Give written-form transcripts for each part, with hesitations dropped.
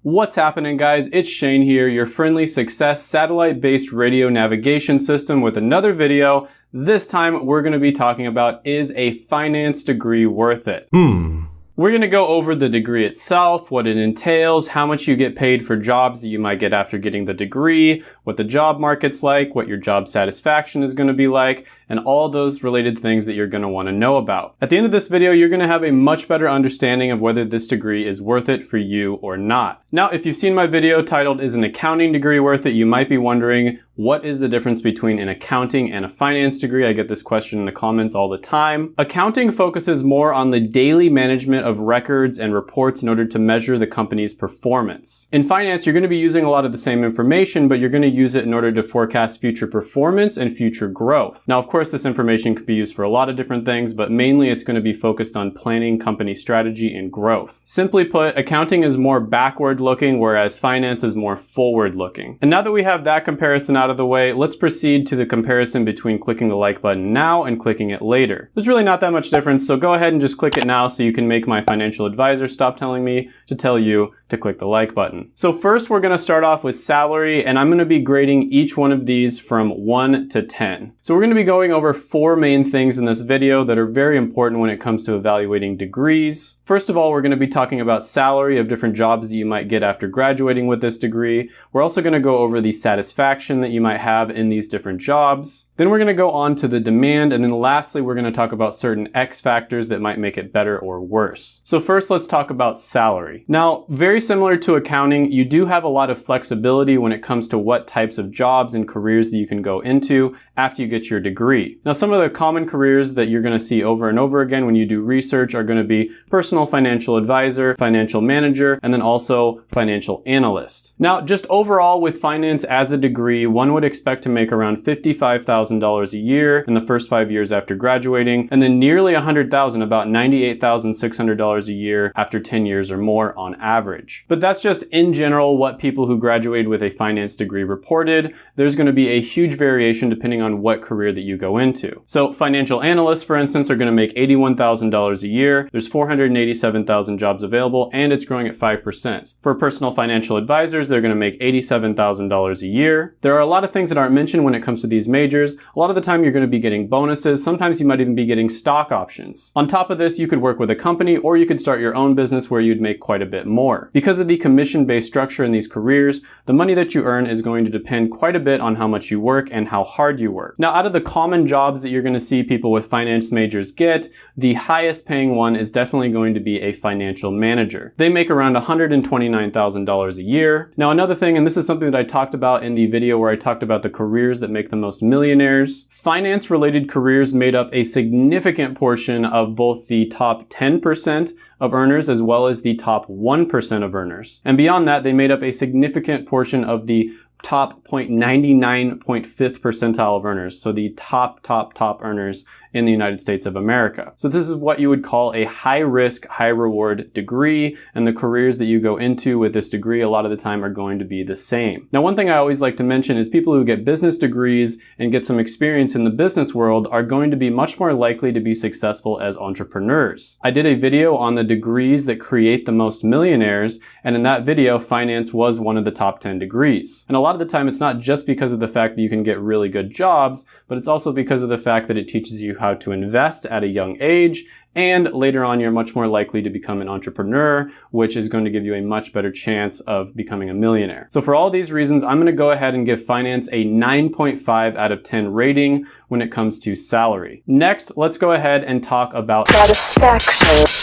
What's happening, guys? It's Shane here, your friendly success satellite-based radio navigation system with another video. This time we're going to be talking about, is a finance degree worth it? We're going to go over the degree itself, what it entails, how much you get paid for jobs that you might get after getting the degree, what the job market's like, what your job satisfaction is going to be like, and all those related things that you're going to want to know about. At the end of this video, you're going to have a much better understanding of whether this degree is worth it for you or not. Now, if you've seen my video titled, "Is an accounting degree worth it?" you might be wondering, what is the difference between an accounting and a finance degree? I get this question in the comments all the time. Accounting focuses more on the daily management of records and reports in order to measure the company's performance. In finance, you're going to be using a lot of the same information, but you're going to use it in order to forecast future performance and future growth. Now, of course, this information could be used for a lot of different things, but mainly it's going to be focused on planning company strategy and growth. Simply put, accounting is more backward looking, whereas finance is more forward looking. And now that we have that comparison out of the way, let's proceed to the comparison between clicking the like button now and clicking it later. There's really not that much difference, so go ahead and just click it now so you can make my financial advisor stop telling me to tell you to click the like button. So first we're going to start off with salary, and I'm going to be grading each one of these from 1 to 10. So we're going to be going over 4 main things in this video that are very important when it comes to evaluating degrees. First of all, we're going to be talking about salary of different jobs that you might get after graduating with this degree. We're also going to go over the satisfaction that you might have in these different jobs. Then we're going to go on to the demand, and then lastly we're going to talk about certain X factors that might make it better or worse. So first, let's talk about salary. Now, very similar to accounting, you do have a lot of flexibility when it comes to what types of jobs and careers that you can go into after you get your degree. Now, some of the common careers that you're going to see over and over again when you do research are going to be personal financial advisor, financial manager, and then also financial analyst. Now, just overall with finance as a degree, one would expect to make around $55,000 a year in the first 5 years after graduating, and then nearly $100,000, about $98,600 a year after 10 years or more on average. But that's just in general what people who graduated with a finance degree reported. There's going to be a huge variation depending on what career that you go into. So financial analysts, for instance, are going to make $81,000 a year. There's 487,000 jobs available, and it's growing at 5%. For personal financial advisors, they're going to make $87,000 a year. There are a lot of things that aren't mentioned when it comes to these majors. A lot of the time you're going to be getting bonuses. Sometimes you might even be getting stock options. On top of this, you could work with a company, or you could start your own business where you'd make quite a bit more. Because of the commission-based structure in these careers, the money that you earn is going to depend quite a bit on how much you work and how hard you work. Now, out of the common jobs that you're going to see people with finance majors get, the highest paying one is definitely going to be a financial manager. They make around $129,000 a year. Now, another thing, and this is something that I talked about in the video where I talked about the careers that make the most millionaires, finance-related careers made up a significant portion of both the top 10% of earners as well as the top 1% of earners. And beyond that, they made up a significant portion of the top 0.99.5th percentile of earners. So the top earners in the United States of America. So this is what you would call a high risk, high reward degree, and the careers that you go into with this degree a lot of the time are going to be the same. Now, one thing I always like to mention is people who get business degrees and get some experience in the business world are going to be much more likely to be successful as entrepreneurs. I did a video on the degrees that create the most millionaires, and in that video, finance was one of the top 10 degrees. And a lot of the time, it's not just because of the fact that you can get really good jobs, but it's also because of the fact that it teaches you how to invest at a young age, and later on you're much more likely to become an entrepreneur, which is going to give you a much better chance of becoming a millionaire. So for all these reasons, I'm going to go ahead and give finance a 9.5 out of 10 rating when it comes to salary. Next, let's go ahead and talk about satisfaction.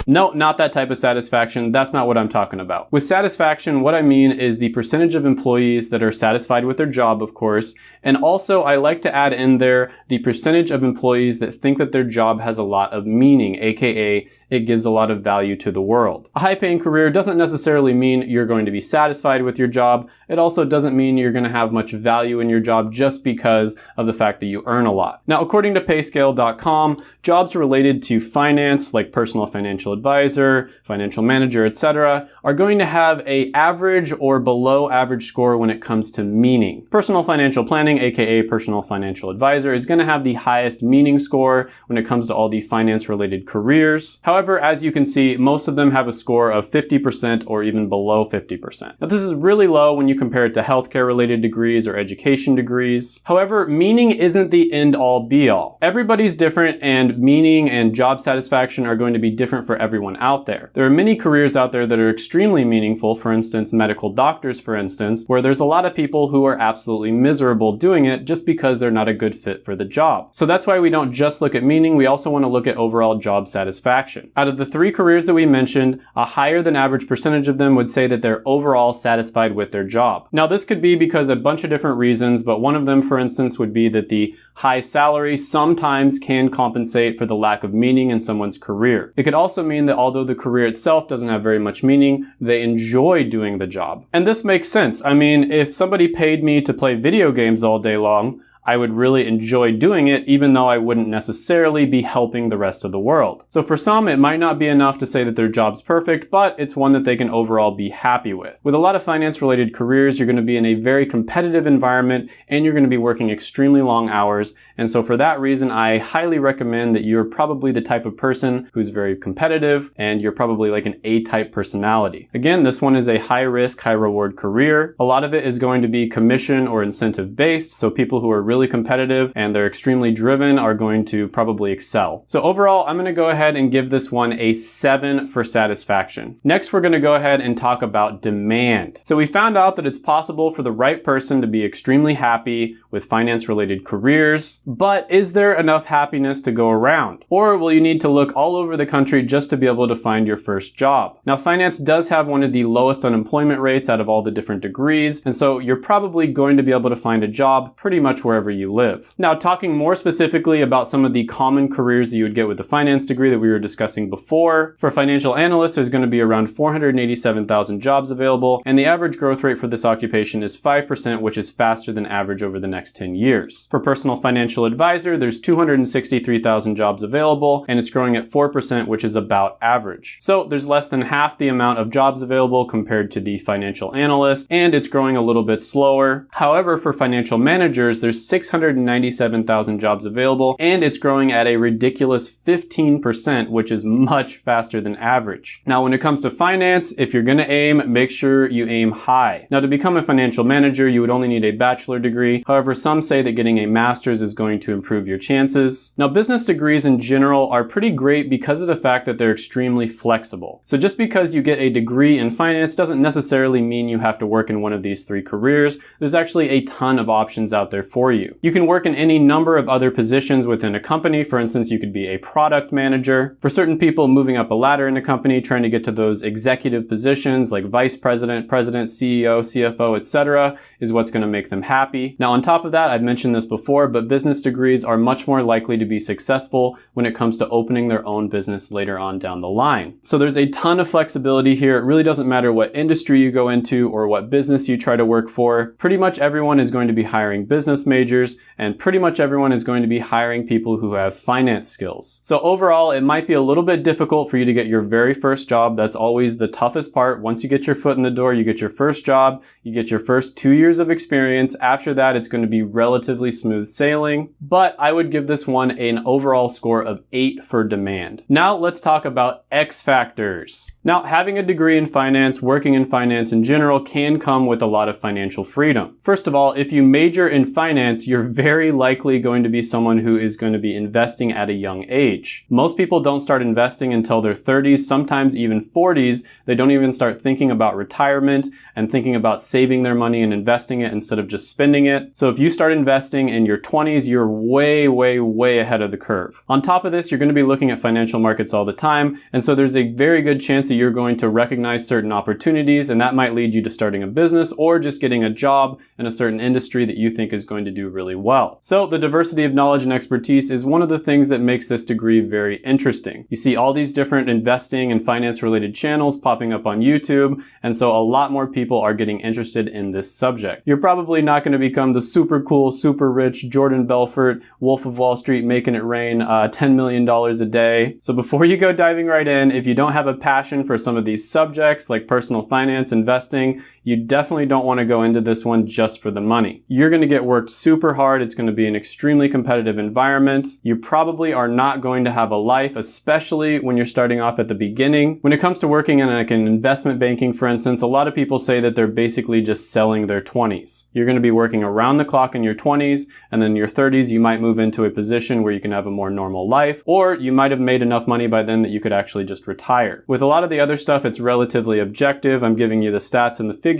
No, not that type of satisfaction. That's not what I'm talking about. With satisfaction, what I mean is the percentage of employees that are satisfied with their job, of course, and also I like to add in there the percentage of employees that think that their job has a lot of meaning, aka it gives a lot of value to the world. A high-paying career doesn't necessarily mean you're going to be satisfied with your job. It also doesn't mean you're going to have much value in your job just because of the fact that you earn a lot. Now, according to payscale.com, jobs related to finance, like personal financial advisor, financial manager, etc., are going to have an average or below average score when it comes to meaning. Personal financial planning, aka personal financial advisor, is going to have the highest meaning score when it comes to all the finance-related careers. However, However, as you can see, most of them have a score of 50% or even below 50%. Now, this is really low when you compare it to healthcare related degrees or education degrees. However, meaning isn't the end all be all. Everybody's different, and meaning and job satisfaction are going to be different for everyone out there. There are many careers out there that are extremely meaningful, for instance, medical doctors, for instance, where there's a lot of people who are absolutely miserable doing it just because they're not a good fit for the job. So that's why we don't just look at meaning, we also want to look at overall job satisfaction. Out of the 3 careers that we mentioned, a higher than average percentage of them would say that they're overall satisfied with their job. Now, this could be because of a bunch of different reasons, but one of them, for instance, would be that the high salary sometimes can compensate for the lack of meaning in someone's career. It could also mean that although the career itself doesn't have very much meaning, they enjoy doing the job. And this makes sense. I mean, if somebody paid me to play video games all day long, I would really enjoy doing it, even though I wouldn't necessarily be helping the rest of the world. So for some, it might not be enough to say that their job's perfect, but it's one that they can overall be happy with. With a lot of finance-related careers, you're going to be in a very competitive environment, and you're going to be working extremely long hours. And so for that reason, I highly recommend that you're probably the type of person who's very competitive, and you're probably like an A-type personality. Again, this one is a high-risk, high-reward career. A lot of it is going to be commission or incentive-based, so people who are really competitive and they're extremely driven are going to probably excel. So overall, I'm going to go ahead and give this one a 7 for satisfaction. Next, we're going to go ahead and talk about demand. So we found out that it's possible for the right person to be extremely happy with finance-related careers, but is there enough happiness to go around? Or will you need to look all over the country just to be able to find your first job? Now, finance does have one of the lowest unemployment rates out of all the different degrees, and so you're probably going to be able to find a job pretty much wherever you live. Now, talking more specifically about some of the common careers that you would get with the finance degree that we were discussing before, for financial analysts, there's going to be around 487,000 jobs available, and the average growth rate for this occupation is 5%, which is faster than average over the next 10 years. For personal financial advisor, there's 263,000 jobs available, and it's growing at 4%, which is about average. So there's less than half the amount of jobs available compared to the financial analyst, and it's growing a little bit slower. However, for financial managers, there's 697,000 jobs available, and it's growing at a ridiculous 15%, which is much faster than average. Now, when it comes to finance, if you're going to aim, make sure you aim high. Now, to become a financial manager, you would only need a bachelor degree. However, some say that getting a master's is going to improve your chances. Now, business degrees in general are pretty great because of the fact that they're extremely flexible. So just because you get a degree in finance doesn't necessarily mean you have to work in one of these 3 careers. There's actually a ton of options out there for you. You can work in any number of other positions within a company. For instance, you could be a product manager. For certain people, moving up a ladder in a company, trying to get to those executive positions like vice president, president, CEO, CFO, etc., is what's going to make them happy. Now, on top of that, I've mentioned this before, but business degrees are much more likely to be successful when it comes to opening their own business later on down the line. So there's a ton of flexibility here. It really doesn't matter what industry you go into or what business you try to work for. Pretty much everyone is going to be hiring business majors, and pretty much everyone is going to be hiring people who have finance skills. So overall, it might be a little bit difficult for you to get your very first job. That's always the toughest part. Once you get your foot in the door, you get your first job, you get your first 2 years of experience. After that, it's going to be relatively smooth sailing, but I would give this one an overall score of 8 for demand. Now let's talk about X factors. Now, having a degree in finance, working in finance in general, can come with a lot of financial freedom. First of all, if you major in finance, you're very likely going to be someone who is going to be investing at a young age. Most people don't start investing until their 30s, sometimes even 40s. They don't even start thinking about retirement and thinking about saving their money and investing it instead of just spending it. So if you start investing in your 20s, you're way, way, way ahead of the curve. On top of this, you're going to be looking at financial markets all the time, and so there's a very good chance that you're going to recognize certain opportunities, and that might lead you to starting a business or just getting a job in a certain industry that you think is going to do really well. So the diversity of knowledge and expertise is one of the things that makes this degree very interesting. You see all these different investing and finance related channels popping up on YouTube, and so a lot more people are getting interested in this subject. You're probably not going to become the super cool, super rich Jordan Belfort, Wolf of Wall Street, making it rain $10 million a day. So before you go diving right in, if you don't have a passion for some of these subjects like personal finance, investing, you definitely don't want to go into this one just for the money. You're going to get worked super hard. It's going to be an extremely competitive environment. You probably are not going to have a life, especially when you're starting off at the beginning. When it comes to working in like an investment banking, for instance, a lot of people say that they're basically just selling their 20s. You're going to be working around the clock in your 20s, and then in your 30s, you might move into a position where you can have a more normal life, or you might have made enough money by then that you could actually just retire. With a lot of the other stuff, it's relatively objective. I'm giving you the stats and the figures,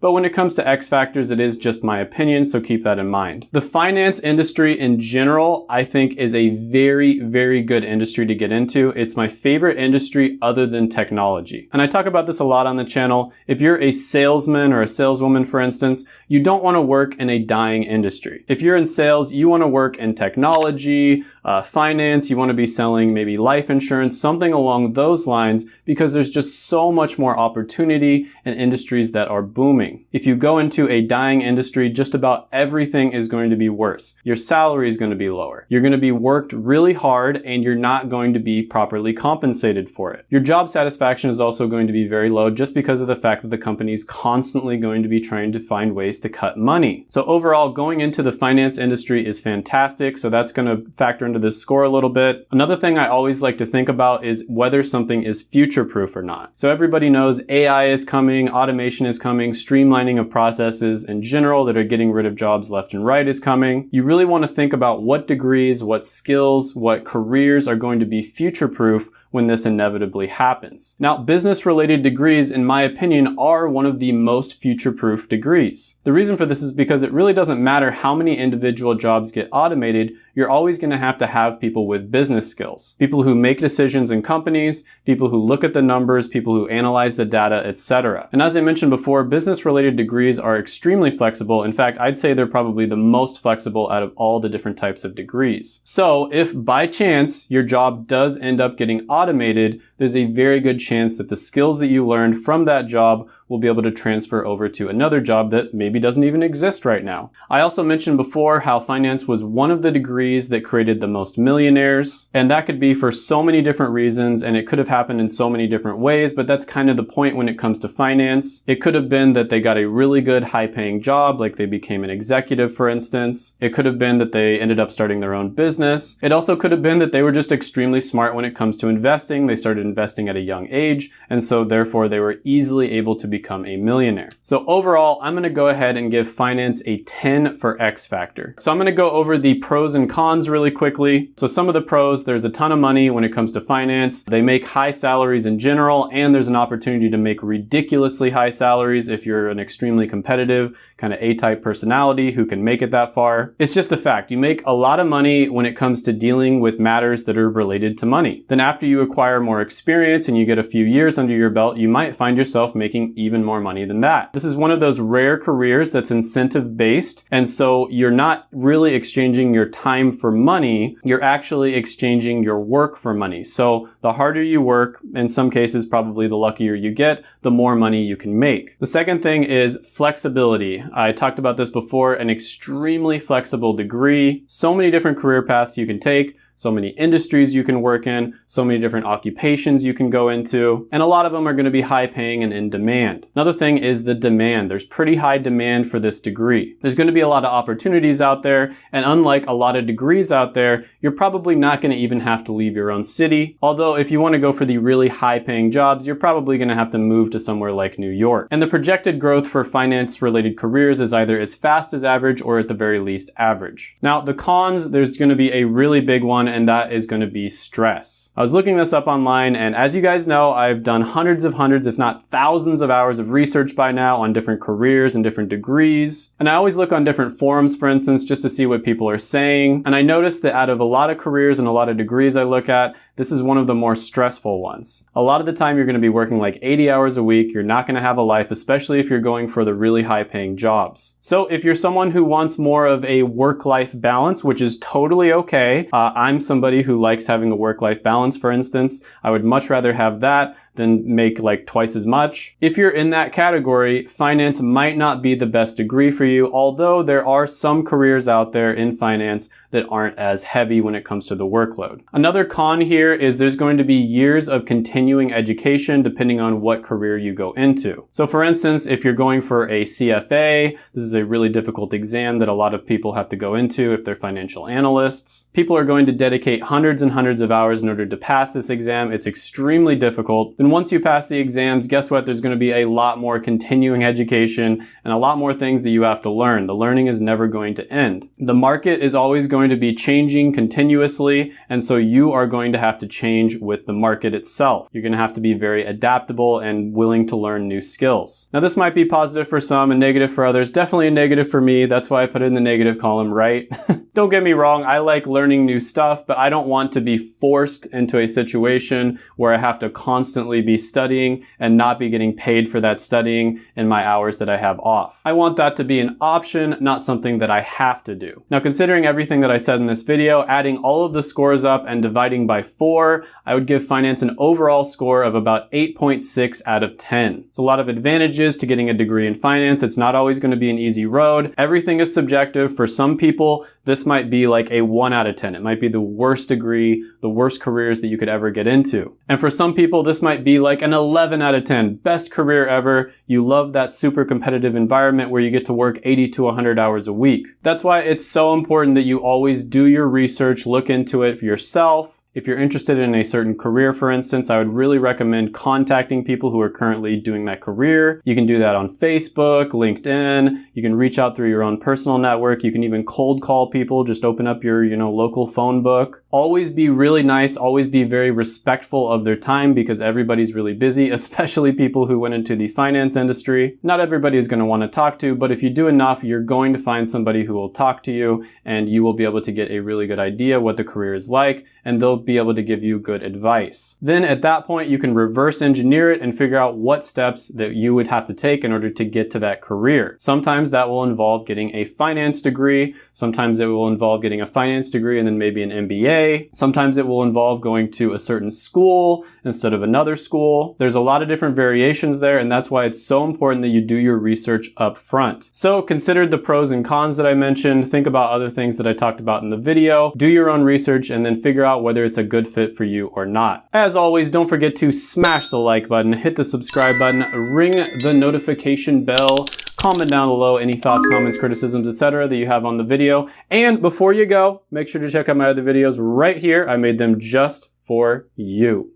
but when it comes to X factors, it is just my opinion, so keep that in mind. The finance industry in general, I think, is a very, very good industry to get into. It's my favorite industry other than technology. And I talk about this a lot on the channel. If you're a salesman or a saleswoman, for instance, you don't want to work in a dying industry. If you're in sales, you want to work in technology, finance, you want to be selling maybe life insurance, something along those lines, because there's just so much more opportunity in industries that are booming. If you go into a dying industry, just about everything is going to be worse. Your salary is going to be lower. You're going to be worked really hard and you're not going to be properly compensated for it. Your job satisfaction is also going to be very low just because of the fact that the company is constantly going to be trying to find ways to cut money. So overall, going into the finance industry is fantastic. So that's going to factor into this score a little bit. Another thing I always like to think about is whether something is future-proof or not. So everybody knows AI is coming, automation is coming, streamlining of processes in general that are getting rid of jobs left and right is coming. You really want to think about what degrees, what skills, what careers are going to be future-proof when this inevitably happens. Now, business-related degrees, in my opinion, are one of the most future-proof degrees. The reason for this is because it really doesn't matter how many individual jobs get automated, you're always going to have people with business skills. People who make decisions in companies, people who look at the numbers, people who analyze the data, etc. And as I mentioned before, business-related degrees are extremely flexible. In fact, I'd say they're probably the most flexible out of all the different types of degrees. So if by chance your job does end up getting automated, there's a very good chance that the skills that you learned from that job will be able to transfer over to another job that maybe doesn't even exist right now. I also mentioned before how finance was one of the degrees that created the most millionaires, and that could be for so many different reasons, and it could have happened in so many different ways, but that's kind of the point when it comes to finance. It could have been that they got a really good high-paying job, like they became an executive, for instance. It could have been that they ended up starting their own business. It also could have been that they were just extremely smart when it comes to investing. They started investing at a young age, and so therefore they were easily able to become a millionaire. So overall, I'm going to go ahead and give finance a 10 for X factor. So I'm going to go over the pros and cons really quickly. So some of the pros, there's a ton of money when it comes to finance. They make high salaries in general, and there's an opportunity to make ridiculously high salaries if you're an extremely competitive, kind of A-type personality who can make it that far. It's just a fact. You make a lot of money when it comes to dealing with matters that are related to money. Then after you acquire more experience and you get a few years under your belt, you might find yourself making even more money than that. This is one of those rare careers that's incentive-based, and so you're not really exchanging your time for money, you're actually exchanging your work for money. So the harder you work, in some cases probably the luckier you get, the more money you can make. The second thing is flexibility. I talked about this before, an extremely flexible degree, so many different career paths you can take, so many industries you can work in, so many different occupations you can go into, and a lot of them are going to be high paying and in demand. Another thing is the demand. There's pretty high demand for this degree. There's going to be a lot of opportunities out there, and unlike a lot of degrees out there, you're probably not going to even have to leave your own city. Although if you want to go for the really high paying jobs, you're probably going to have to move to somewhere like New York. And the projected growth for finance related careers is either as fast as average or at the very least average. Now the cons, there's going to be a really big one, and that is going to be stress. I was looking this up online, and as you guys know, I've done hundreds, if not thousands of hours of research by now on different careers and different degrees. And I always look on different forums, for instance, just to see what people are saying. And I noticed that out of a lot of careers and a lot of degrees I look at, this is one of the more stressful ones. A lot of the time you're going to be working like 80 hours a week. You're not going to have a life, especially if you're going for the really high paying jobs. So if you're someone who wants more of a work-life balance, which is totally okay. I'm somebody who likes having a work-life balance, for instance. I would much rather have that then make like twice as much. If you're in that category, finance might not be the best degree for you, although there are some careers out there in finance that aren't as heavy when it comes to the workload. Another con here is there's going to be years of continuing education depending on what career you go into. So for instance, if you're going for a CFA, this is a really difficult exam that a lot of people have to go into if they're financial analysts. People are going to dedicate hundreds and hundreds of hours in order to pass this exam. It's extremely difficult. Then once you pass the exams, guess what? There's going to be a lot more continuing education and a lot more things that you have to learn. The learning is never going to end. The market is always going to be changing continuously, and so you are going to have to change with the market itself. You're going to have to be very adaptable and willing to learn new skills. Now this might be positive for some and negative for others. Definitely a negative for me. That's why I put it in the negative column, right? Don't get me wrong, I like learning new stuff, but I don't want to be forced into a situation where I have to constantly be studying and not be getting paid for that studying in my hours that I have off. I want that to be an option, not something that I have to do. Now, considering everything that I said in this video, adding all of the scores up and dividing by 4, I would give finance an overall score of about 8.6 out of 10. It's a lot of advantages to getting a degree in finance. It's not always going to be an easy road. Everything is subjective. For some people, this might be like a 1 out of 10. It might be the worst degree, the worst careers that you could ever get into. And for some people, this might be like an 11 out of 10. Best career ever. You love that super competitive environment where you get to work 80 to 100 hours a week. That's why it's so important that you always do your research, look into it for yourself. If you're interested in a certain career, for instance, I would really recommend contacting people who are currently doing that career. You can do that on Facebook, LinkedIn. You can reach out through your own personal network. You can even cold call people. Just open up your, local phone book. Always be really nice. Always be very respectful of their time because everybody's really busy, especially people who went into the finance industry. Not everybody is going to want to talk to, but if you do enough, you're going to find somebody who will talk to you and you will be able to get a really good idea what the career is like, and they'll be able to give you good advice. Then at that point, you can reverse engineer it and figure out what steps that you would have to take in order to get to that career. Sometimes that will involve getting a finance degree. Sometimes it will involve getting a finance degree and then maybe an MBA. Sometimes it will involve going to a certain school instead of another school. There's a lot of different variations there, and that's why it's so important that you do your research up front. So consider the pros and cons that I mentioned. Think about other things that I talked about in the video. Do your own research and then figure out whether it's a good fit for you or not. As always, don't forget to smash the like button, hit the subscribe button, ring the notification bell, comment down below any thoughts, comments, criticisms, etc. that you have on the video. And before you go, make sure to check out my other videos right here. I made them just for you.